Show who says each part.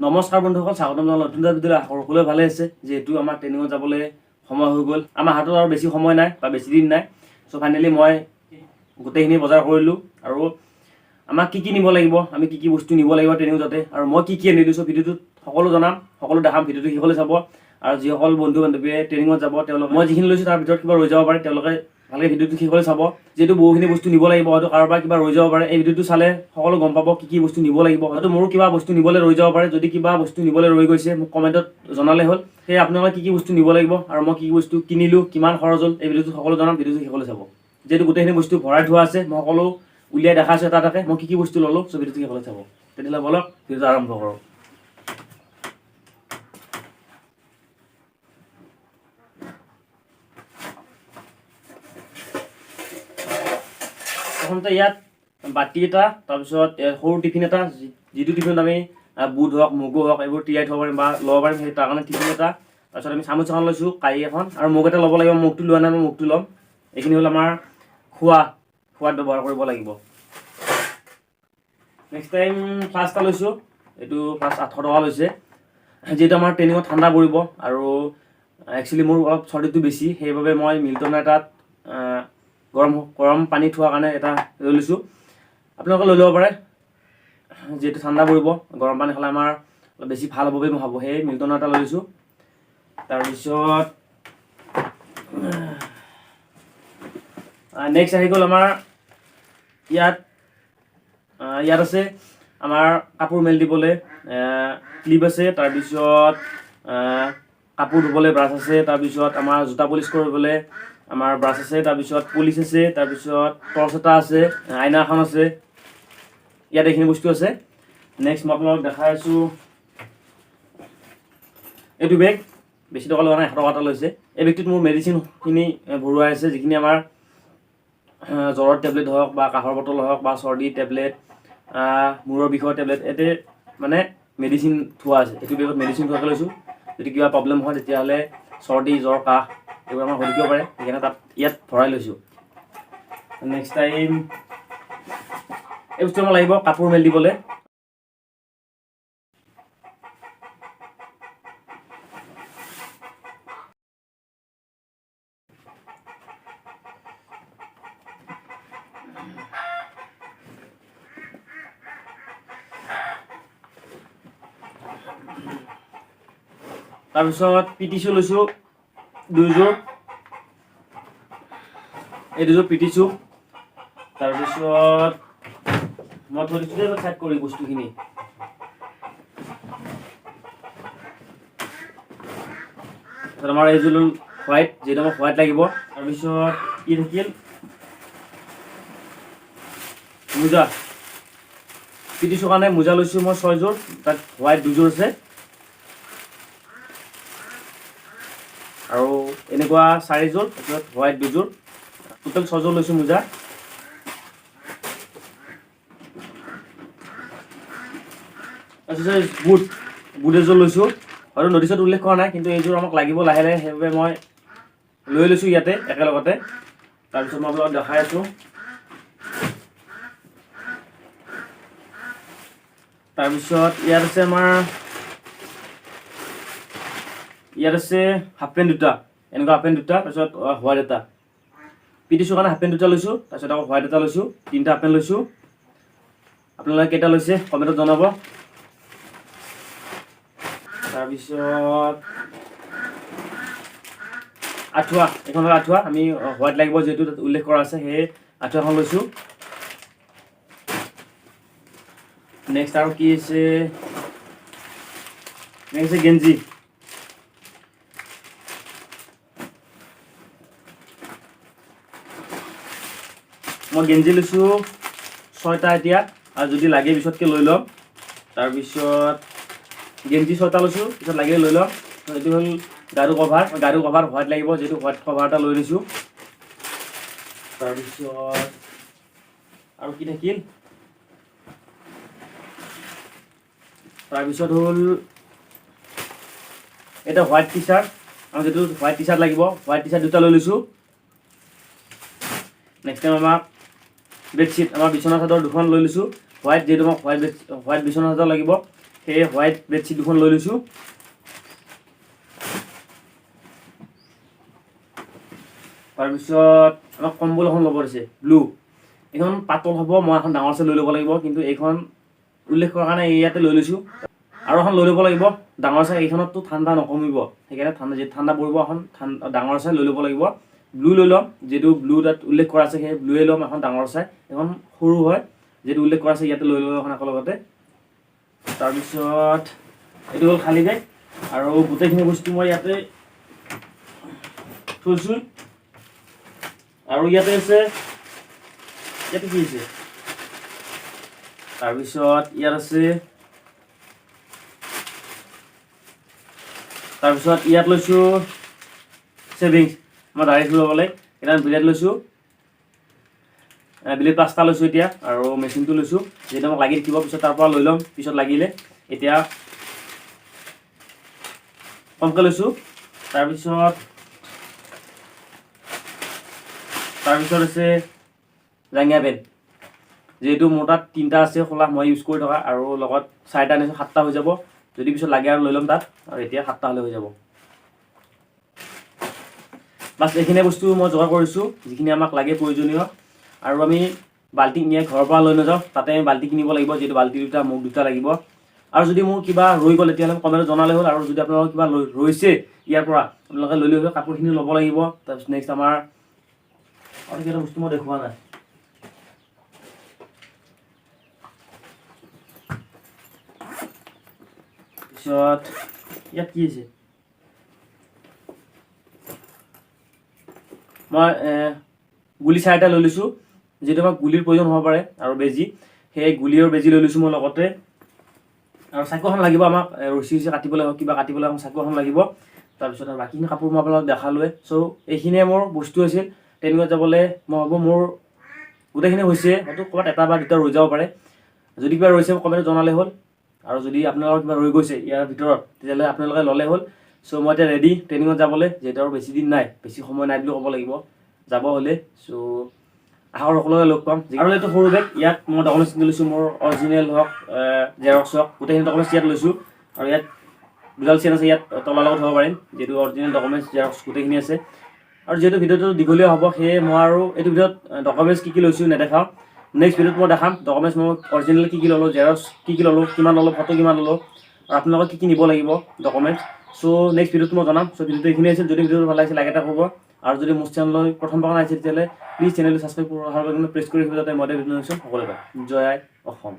Speaker 1: নমস্কাৰ বন্ধুসকল, স্বাগতম জনালোঁ নতুন এটা ভিডিঅ'লৈ। সকলোৱে ভালে আছে। যিহেতু আমাৰ ট্ৰেইনিঙত যাবলৈ সময় হৈ গ'ল, আমাৰ হাতত আৰু বেছি সময় নাই বা বেছি দিন নাই। চ' ফাইনেলি মই গোটেইখিনি বজাৰ কৰিলোঁ আৰু আমাক কি নিব লাগিব, আমি কি বস্তু নিব লাগিব ট্ৰেইনিং যাতে, আৰু মই কি আনিলোঁ। চ' ভিডিঅ'টোত সকলো জনাম, সকলো দেখাম। ভিডিঅ'টো শেষলৈ চাব। আৰু যিসকল বন্ধু বান্ধৱীয়ে ট্ৰেইনিঙত যাব, তেওঁলোকে মই যিখিনি লৈছোঁ তাৰ ভিতৰত কিবা ৰৈ যাব পাৰে, তেওঁলোকে ভালকৈ ভিডিঅ'টো শেষলৈ চাব। যিহেতু বহুখিনি বস্তু নিব লাগিব, হয়তো কাৰোবাৰ কিবা ৰৈ যাব পাৰে। এই ভিডিঅ'টো চালে সকলো গম পাব কি বস্তু নিব লাগিব। হয়তো মোৰো কিবা বস্তু নিবলৈ ৰৈ যাব পাৰে। যদি কিবা বস্তু নিবলৈ ৰৈ গৈছে মোক কমেণ্টত জনালে হ'ল। সেয়ে আপোনালোকে কি বস্তু নিব লাগিব আৰু মই কি বস্তু কিনিলোঁ, কিমান খৰচ হ'ল, এই ভিডিঅ'টো সকলো জনাম। ভিডিঅ'টো শেষলৈ চাব। যিহেতু গোটেইখিনি বস্তু ভৰাই থোৱা আছে, মই সকলো উলিয়াই দেখাইছোঁ এটা এটাকৈ মই কি বস্তু ল'লোঁ। চ' ভিডিঅ'টো শেষলৈ চাব। তেতিয়াহ'লে বলক ভিডিঅ'টো আৰম্ভ কৰোঁ। প্ৰথমতে ইয়াত বাতি এটা, তাৰপিছত সৰু টিফিন এটা, যিটো টিফিনত আমি বুট হওক, মগু হওক, এইবোৰ তিয়াই থ'ব পাৰিম বা ল'ব পাৰিম। সেই তাৰ কাৰণে টিফিন এটা, তাৰপিছত আমি চামুচ এখন লৈছোঁ, কাঁহী এখন আৰু মগ এটা ল'ব লাগিব। মগটো লোৱা নাই, মই মগটো ল'ম। এইখিনি হ'ল আমাৰ খোৱাত ব্যৱহাৰ কৰিব লাগিব। নেক্সট টাইম ফ্লাছ এটা লৈছোঁ। এইটো ফ্লাছ 800 টকা লৈছে। যিহেতু আমাৰ ট্ৰেইনিঙত ঠাণ্ডা পৰিব আৰু একচুৱেলি মোৰ অলপ চৰ্দিটো বেছি, সেইবাবে মই মিল্টনৰ তাত গৰম পানী থোৱাৰ কাৰণে এটা লৈ লৈছোঁ। আপোনালোকে লৈ ল'ব পাৰে। যিহেতু ঠাণ্ডা পৰিব, গৰম পানী খালে আমাৰ অলপ বেছি ভাল হ'ব বুলি মই ভাবোঁ। সেই মিল্টনৰ এটা লৈ লৈছোঁ। তাৰপিছত নেক্সট আহি গ'ল আমাৰ ইয়াত আছে আমাৰ কাপোৰ মেলি দিবলৈ ক্লিপ আছে। তাৰপিছত কাপোৰ ধুবলৈ ব্ৰাছ আছে। তাৰপিছত আমাৰ জোতা পলিচ কৰিবলৈ আমাৰ ব্ৰাছ আছে। তাৰপিছত পুলিচ আছে। তাৰপিছত টৰ্চ এটা আছে, আইনা এখন আছে। ইয়াত এইখিনি বস্তু আছে। নেক্সট মই আপোনালোকক দেখাই আছোঁ এইটো বেগ। বেছি টকা লোৱা নাই, 100 টকা এটা লৈছে। এই বেগটোত মোৰ মেডিচিনখিনি ভৰোৱা আছে, যিখিনি আমাৰ জ্বৰৰ টেবলেট হওক বা কাহৰ বটল হওক বা চৰ্দি টেবলেট, মূৰৰ বিষৰ টেবলেট, ইয়াতে মানে মেডিচিন থোৱা আছে। এইটো বেগত মেডিচিন থোৱাকৈ লৈছোঁ। যদি কিবা প্ৰব্লেম হয় তেতিয়াহ'লে চৰ্দি, জ্বৰ, কাহ এইবোৰ আমাৰ হৈ থাকিব পাৰে। সেইকাৰণে ইয়াত ভৰাই লৈছোঁ। নেক্সট টাইম এই বস্তু আমাক লাগিব কাপোৰ মেলি দিবলৈ। তাৰপিছত পিটিছো লৈছোঁ 2যোৰ। এই 2যোৰ পিটিছোঁ। তাৰপিছত মই থৈ দিছোঁ যে চেক কৰি বস্তুখিনি। আমাৰ এইযোৰ হোৱাইট, যিহেতু আমাক হোৱাইট লাগিব। তাৰপিছত কি থাকিল, মোজা। পিটিছোঁ কাৰণে মোজা লৈছোঁ মই 6যোৰ, তাত হোৱাইট 2যোৰ আছে আৰু এনেকুৱা 4যোৰ, তাৰপিছত হোৱাইট 2যোৰ, টোটেল 6যোৰ লৈছোঁ মোজা। তাৰপিছত বুট এযোৰ লৈছোঁ। হয়তো নটিচত উল্লেখ কৰা নাই, কিন্তু এইযোৰ আমাক লাগিব লাহে লাহে, সেইবাবে মই লৈ লৈছোঁ ইয়াতে একেলগতে। তাৰপিছত মই আপোনালোকক দেখাই আছোঁ। তাৰপিছত ইয়াত আছে হাফ পেণ্ট দুটা, এনেকুৱা হাফ পেণ্ট দুটা, তাৰপিছত হোৱাইট এটা। পিটিছোঁ কাৰণে হাফ পেণ্ট দুটা লৈছোঁ, তাৰপিছত আকৌ হোৱাইট এটা লৈছোঁ। 3টা হাফ পেণ্ট লৈছোঁ। আপোনালোকে কেইটা লৈছে কমেণ্টত জনাব। তাৰপিছত আঁঠুৱা, এইখন হ'ল আঁঠুৱা। আমি হোৱাইট লাগিব যিহেতু তাত উল্লেখ কৰা আছে, সেই আঁঠুৱাখন লৈছোঁ। নেক্সট আৰু কি আছে, নেক্সট গেঞ্জি। মই গেঞ্জি লৈছোঁ 6টা এতিয়া, আৰু যদি লাগে পিছতকৈ লৈ ল'ম। তাৰপিছত গেঞ্জি 6টা লৈছোঁ, পিছত লাগিলে লৈ ল'ম। এইটো হ'ল গাৰু কভাৰ হোৱাইট লাগিব, যিহেতু হোৱাইট কভাৰ এটা লৈ লৈছোঁ। তাৰপিছত আৰু কি থাকিল, তাৰপিছত হ'ল এটা হোৱাইট টি চাৰ্ট। আমাক যিটো হোৱাইট টি চাৰ্ট লাগিব, হোৱাইট টি চাৰ্ট 2টা লৈ লৈছোঁ। নেক্সট টাইম আমাক বেডশ্বীট, আমাৰ বিচনা চাদৰ 2খন লৈ লৈছোঁ হোৱাইট, যিহেতু আমাক হোৱাইট বিচনা চাদৰ লাগিব। সেই হোৱাইট বেডশ্বীট দুখন লৈ লৈছোঁ। তাৰপিছত আমাক কম্বল এখন ল'ব দিছে ব্লু, এইখন পাতল হ'ব, মই এখন ডাঙৰ চাই লৈ ল'ব লাগিব, কিন্তু এইখন উল্লেখ কৰাৰ কাৰণে ইয়াতে লৈ লৈছোঁ। আৰু এখন লৈ ল'ব লাগিব ডাঙৰ চাই, এইখনততো ঠাণ্ডা নকমিব, সেইকাৰণে ঠাণ্ডা পৰিব, এখন ডাঙৰ চাই লৈ ল'ব লাগিব। ব্লু লৈ ল'ম, যিহেতু ব্লু তাত উল্লেখ কৰা আছে, সেই ব্লুৱে ল'ম এখন ডাঙৰ চাই। এখন সৰু হয়, যিহেতু উল্লেখ কৰা আছে ইয়াতে লৈ ল'ম এখন একেলগতে। তাৰপিছত এইটো হ'ল খালী বেগ, আৰু গোটেইখিনি বস্তু মই ইয়াতে থৈছোঁ। আৰু ইয়াতে আছে, ইয়াতে কি আছে, তাৰপিছত ইয়াত আছে, তাৰপিছত ইয়াত লৈছোঁ ছেভিংছ, মই দাঢ়ি ধুবলৈ এতিয়া বিলেট লৈছোঁ, বিলেট 5টা লৈছোঁ এতিয়া, আৰু মেচিনটো লৈছোঁ, যিহেতু মোক লাগি থাকিব, পিছত তাৰ পৰা লৈ ল'ম পিছত লাগিলে, এতিয়া কমকৈ লৈছোঁ। তাৰপিছত আছে জাঙিয়া পেণ্ট, যিহেতু মোৰ তাত 3টা আছে খোলা, মই ইউজ কৰি থকা, আৰু লগত 4টা আনিছোঁ, 7টা হৈ যাব, যদি পিছত লাগে আৰু লৈ ল'ম তাত, আৰু এতিয়া 7টা হ'লে হৈ যাব। বাছ এইখিনি বস্তু মই যোগাৰ কৰিছোঁ, যিখিনি আমাক লাগে প্ৰয়োজনীয়। আৰু আমি বাল্টি নিয়ে ঘৰৰ পৰা লৈ নাযাওঁ, তাতে আমি বাল্টি কিনিব লাগিব, যিহেতু বাল্টি দুটা মোক 2টা লাগিব। আৰু যদি মোৰ কিবা ৰৈ গ'ল তেতিয়াহ'লে কমেণ্টত জনালে হ'ল, আৰু যদি আপোনালোকৰ কিবা ৰৈছে ইয়াৰ পৰা আপোনালোকে লৈ হ'ল, কাপোৰখিনি ল'ব লাগিব। তাৰপিছত নেক্সট আমাৰ আৰু কেইটা বস্তু মই দেখুওৱা নাই, পিছত ইয়াত কি আছে, মই গুলি 4টা লৈ লৈছোঁ, যিহেতু আমাক গুলিৰ প্ৰয়োজন হ'ব পাৰে, আৰু বেজী, সেই গুলি আৰু বেজী লৈ লৈছোঁ মই লগতে। আৰু চাকু এখন লাগিব আমাক, ৰছী কাটিবলৈ হওক, কিবা কাটিবলৈ হওক চাকু এখন লাগিব। তাৰপিছত আৰু বাকীখিনি কাপোৰ মই আপোনালোকক দেখালোৱে। চ' এইখিনিয়ে মোৰ বস্তু আছিল ট্ৰেইনিঙত যাবলৈ। মই ভাবোঁ মোৰ গোটেইখিনি হৈছে, হয়তো ক'ৰবাত 1 বা 2টা ৰৈ যাব পাৰে, যদি কিবা ৰৈছে মোক কমেণ্টত জনালে হ'ল। আৰু যদি আপোনালোকৰ কিবা ৰৈ গৈছে ইয়াৰ ভিতৰত তেতিয়াহ'লে আপোনালোকে ল'লে হ'ল। চ' মই এতিয়া ৰেডি ট্ৰেইনিঙত যাবলৈ, যিহেতু আৰু বেছি দিন নাই, বেছি সময় নাই বুলি ক'ব লাগিব যাব হ'লে। চ' আশা কৰোঁ সকলোকে লগ পাম। আৰু এইটো সৰু বেগ, ইয়াত মই ডকুমেণ্টছ লৈছোঁ, মোৰ অৰিজিনেল হওক জেৰক্স হওক গোটেইখিনি ডকুমেণ্টছ ইয়াত লৈছোঁ। আৰু ইয়াত দুডাল চেন আছে, ইয়াত তলৰ লগত থ'ব পাৰিম, যিহেতু অৰিজিনেল ডকুমেণ্টছ জেৰক্স গোটেইখিনি আছে। আৰু যিহেতু ভিডিঅ'টো দীঘলীয়া হ'ব, সেয়ে মই আৰু এইটো ভিডিঅ'ত ডকুমেণ্টছ কি লৈছোঁ নেদেখাওঁ। নেক্সট ভিডিঅ'ত মই দেখাম ডকুমেণ্টছ মই অৰিজিনেল কি ল'লোঁ, জেৰক্স কি ল'লোঁ, কিমান ল'লোঁ, ফটো কিমান ল'লোঁ, আৰু আপোনালোকক কি নিব লাগিব ডকুমেণ্টছ। চ' নেক্সট ভিডিঅ'ত মই জনাম। চ' ভিডিঅ'টো এইখিনি আছিল, যদি ভিডিঅ'টো ভাল লাগিছে লাইক এটা কৰিব, আৰু যদি মোৰ চেনেললৈ প্ৰথমবাৰ আহিছে তেতিয়াহ'লে প্লিজ চেনেলটো ছাবস্ক্ৰাইব কৰাৰ কাৰণে প্ৰেছ কৰি ৰাখিব, যাতে মই ভিডিঅ' নিশ্চয় সকলোৱে পায়। জয় আই অসম।